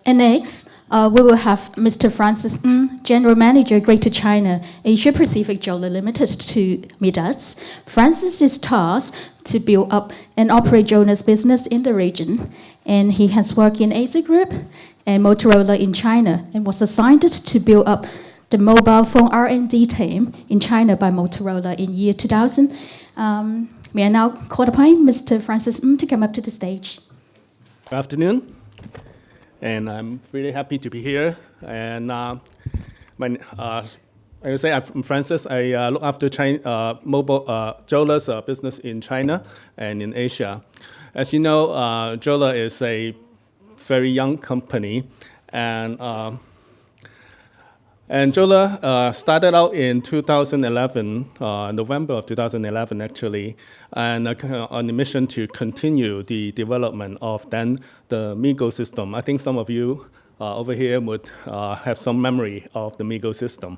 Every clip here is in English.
And next, we will have Mr. Francis Ng, General Manager, Greater China, Asia Pacific Jolla Limited, to meet us. Francis is tasked to build up and operate Jolla's business in the region, and he has worked in Asia Group and Motorola in China, and was assigned to build up the mobile phone R&D team in China by Motorola in year 2000. May I now call upon Mr. Francis Ng to come up to the stage. Good afternoon, and I'm really happy to be here. And I would say I'm Francis. I look after Jolla's business in China and in Asia. As you know, Jolla is a very young company, and Jolla started out in 2011, November of 2011 actually, and on a mission to continue the development of then the MeeGo system. I think some of you over here would have some memory of the MeeGo system.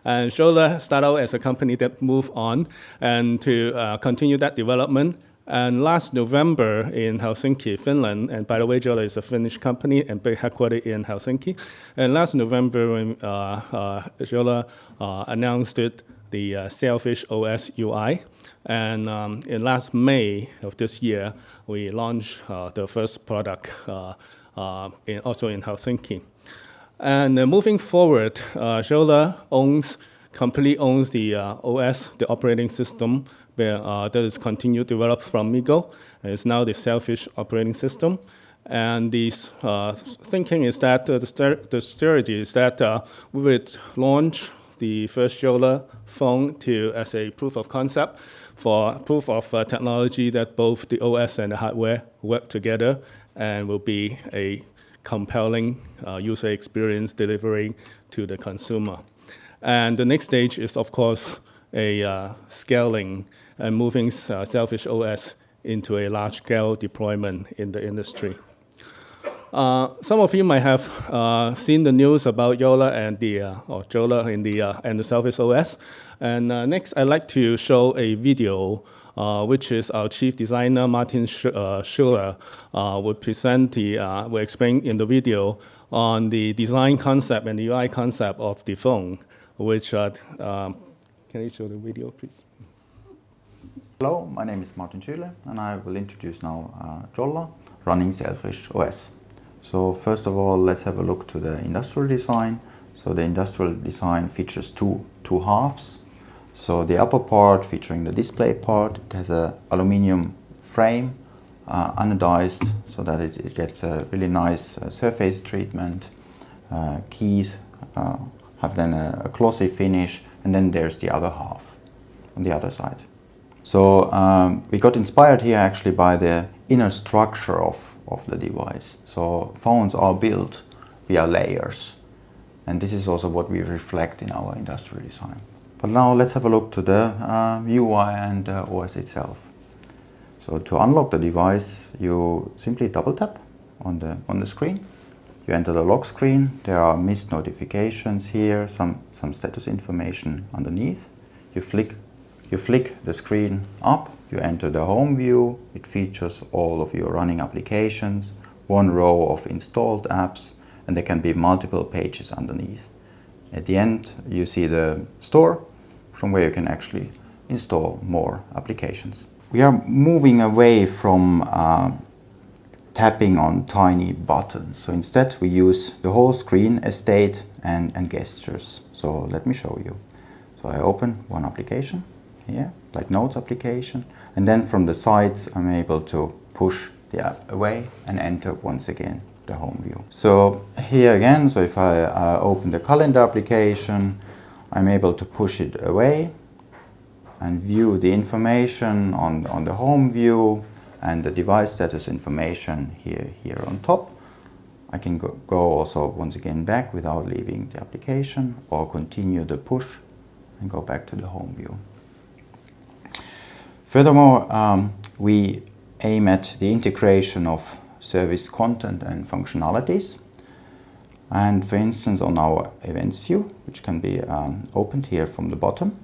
And Jolla started out as a company that moved on and to continue that development. And last November in Helsinki, Finland, and by the way, Jolla is a Finnish company and headquartered in Helsinki. And last November, when Jolla announced the Sailfish OS UI, and in last May of this year, we launched the first product also in Helsinki. And moving forward, Jolla completely owns the OS, the operating system, that is continued to develop from MeeGo. It's now the Sailfish operating system. And the thinking is that the strategy is that we would launch the first Jolla phone as a proof of concept for proof of technology that both the OS and the hardware work together and will be a compelling user experience delivering to the consumer. And the next stage is, of course, a scaling and moving Sailfish OS into a large-scale deployment in the industry. Some of you might have seen the news about Jolla and Jolla and the Sailfish OS. And next, I'd like to show a video, which is our chief designer Martin Schuler will explain in the video on the design concept and the UI concept of the phone, which can you show the video, please? Hello, my name is Martin Schüle, and I will introduce now Jolla running Sailfish OS. So first of all, let's have a look to the industrial design. So the industrial design features two halves. So the upper part featuring the display part, it has an aluminium frame, anodized, so that it gets a really nice surface treatment. Keys have then a glossy finish, and then there's the other half on the other side. So we got inspired here actually by the inner structure of the device. So phones are built via layers, and this is also what we reflect in our industrial design. But now let's have a look to the UI and the OS itself. So to unlock the device, you simply double tap on the screen. You enter the lock screen. There are missed notifications here, some status information underneath. You flick the screen up, you enter the home view. It features all of your running applications, one row of installed apps, and there can be multiple pages underneath. At the end, you see the store from where you can actually install more applications. We are moving away from tapping on tiny buttons. So instead we use the whole screen as state and gestures. So let me show you. So I open one application here, like Notes application, and then from the sides I'm able to push the app away and enter once again the home view. So here again, so if I open the calendar application, I'm able to push it away and view the information on the home view and the device status information here on top. I can go also once again back without leaving the application, or continue the push and go back to the home view. Furthermore, we aim at the integration of service content and functionalities. And for instance, on our events view, which can be opened here from the bottom,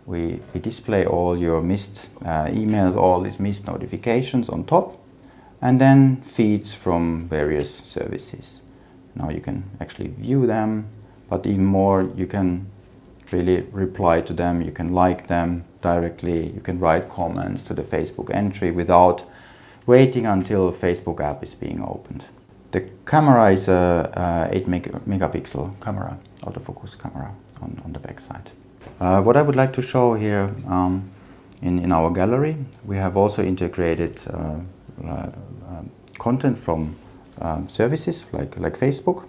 we display all your missed emails, all these missed notifications on top, and then feeds from various services. Now you can actually view them, but even more, you can really reply to them, you can like them directly, you can write comments to the Facebook entry without waiting until a Facebook app is being opened. The camera is a 8 megapixel camera, autofocus camera on the back side. What I would like to show here in our gallery, we have also integrated content from services like Facebook.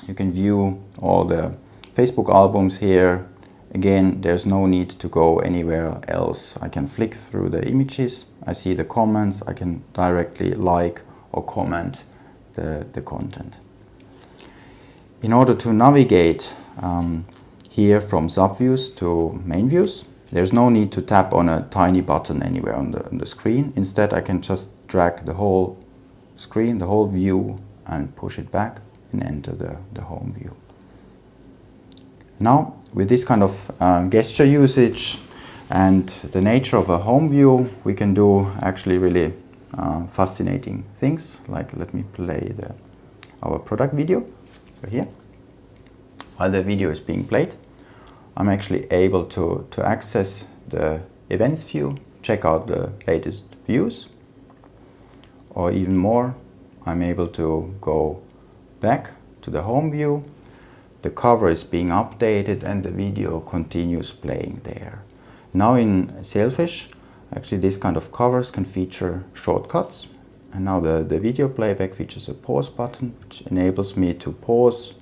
You can view all the Facebook albums here. Again, there's no need to go anywhere else. I can flick through the images, I see the comments, I can directly like or comment the content. In order to navigate here from subviews to main views, there's no need to tap on a tiny button anywhere on the screen. Instead, I can just drag the whole screen, the whole view, and push it back and enter the home view. Now, with this kind of gesture usage and the nature of a home view, we can do actually really fascinating things. Like, let me play our product video. So here, while the video is being played, I'm actually able to access the events view, check out the latest views, or even more, I'm able to go back to the home view. The cover is being updated and the video continues playing there. Now in Sailfish, actually these kind of covers can feature shortcuts. And now the video playback features a pause button, which enables me to pause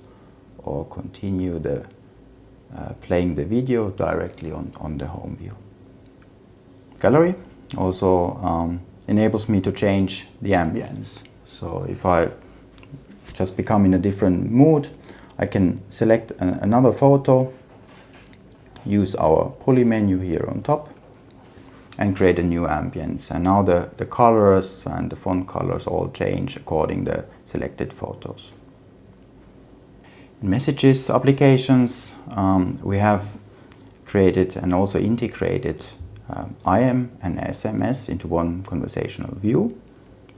or continue playing the video directly on the home view. Gallery also enables me to change the ambience. So if I just become in a different mood, I can select another photo, use our poly menu here on top, and create a new ambience. And now the colors and the font colors all change according to the selected photos. In messages applications, we have created and also integrated IM and SMS into one conversational view.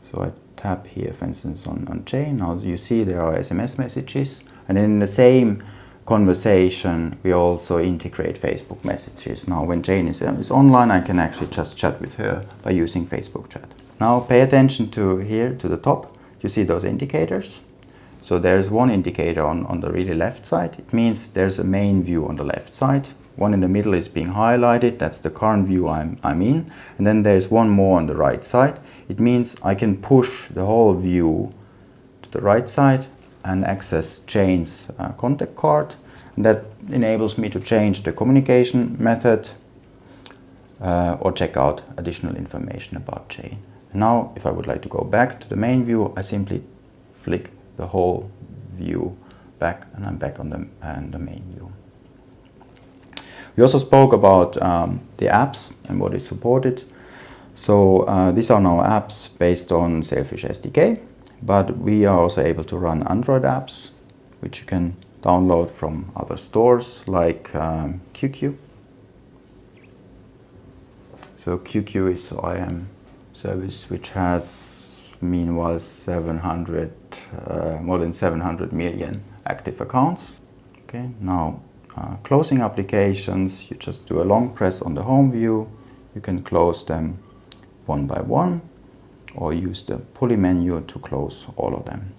So I tap here, for instance, on Jane. Now you see there are SMS messages. And then in the same conversation, we also integrate Facebook messages. Now when Jane is online, I can actually just chat with her by using Facebook chat. Now pay attention to here, to the top. You see those indicators? So there's one indicator on the really left side. It means there's a main view on the left side. One in the middle is being highlighted. That's the current view I'm in. And then there's one more on the right side. It means I can push the whole view to the right side and access Jane's contact card. And that enables me to change the communication method or check out additional information about Jane. And now, if I would like to go back to the main view, I simply flick the whole view back and I'm back on the main view. We also spoke about the apps and what is supported. So these are now apps based on Sailfish SDK, but we are also able to run Android apps, which you can download from other stores like QQ. So QQ is an IM service which has meanwhile more than 700 million active accounts. Okay, now closing applications, you just do a long press on the home view. You can close them one by one or use the poly menu to close all of them.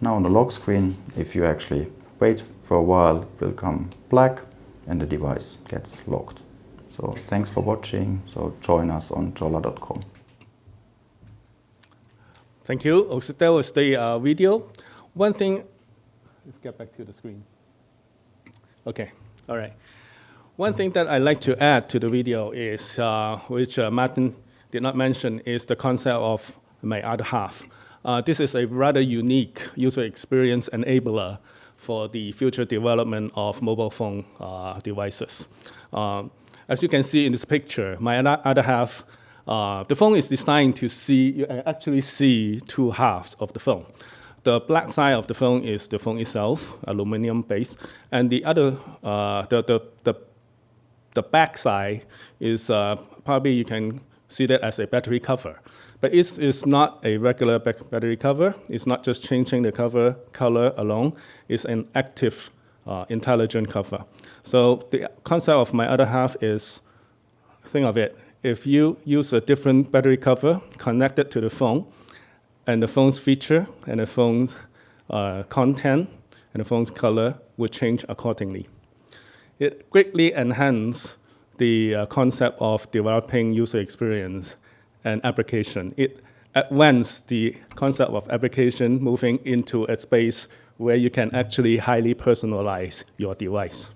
Now on the lock screen, if you actually wait for a while, it will come black and the device gets locked. So thanks for watching. So join us on jolla.com. Thank you. So that was the video. One thing, let's get back to the screen. Okay, all right. One thing that I'd like to add to the video is, which Martin did not mention, is the concept of my other half. This is a rather unique user experience enabler for the future development of mobile phone devices. As you can see in this picture, my other half, the phone is designed to see, you actually see two halves of the phone. The black side of the phone is the phone itself, aluminum base, and the other, the back side is probably you can see that as a battery cover. But it is not a regular battery cover. It's not just changing the cover color alone. It's an active, intelligent cover. So the concept of my other half is, think of it. If you use a different battery cover connected to the phone, and the phone's feature, and the phone's content, and the phone's color will change accordingly. It greatly enhances the concept of developing user experience and application. It advances the concept of application moving into a space where you can actually highly personalize your device.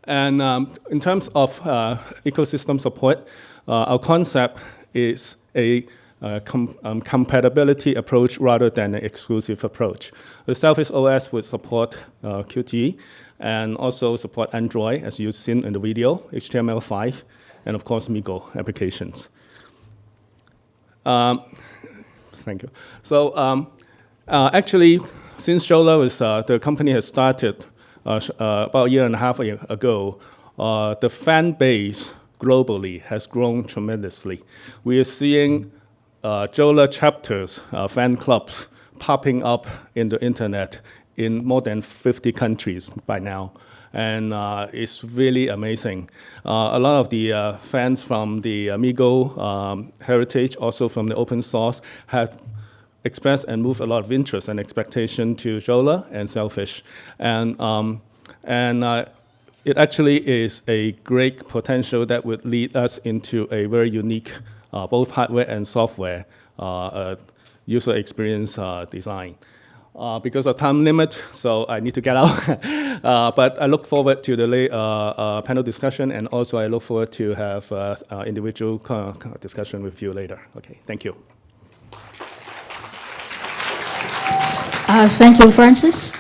And in terms of ecosystem support, our concept is a compatibility approach rather than an exclusive approach. The Selfish OS would support Qt and also support Android, as you've seen in the video, HTML5, and of course MiGo applications. Thank you. So actually, since Jolla was, the company has started about a year and a half ago, the fan base globally has grown tremendously. We are seeing Jolla chapters, fan clubs, popping up in the internet in more than 50 countries by now. And it's really amazing. A lot of the fans from the MiGo heritage, also from the open source, have expressed and moved a lot of interest and expectation to Jolla and Selfish. And it actually is a great potential that would lead us into a very unique, both hardware and software user experience design. Because of time limit, so I need to get out. But I look forward to the panel discussion, and also I look forward to have individual discussion with you later. Okay, thank you. Thank you, Francis.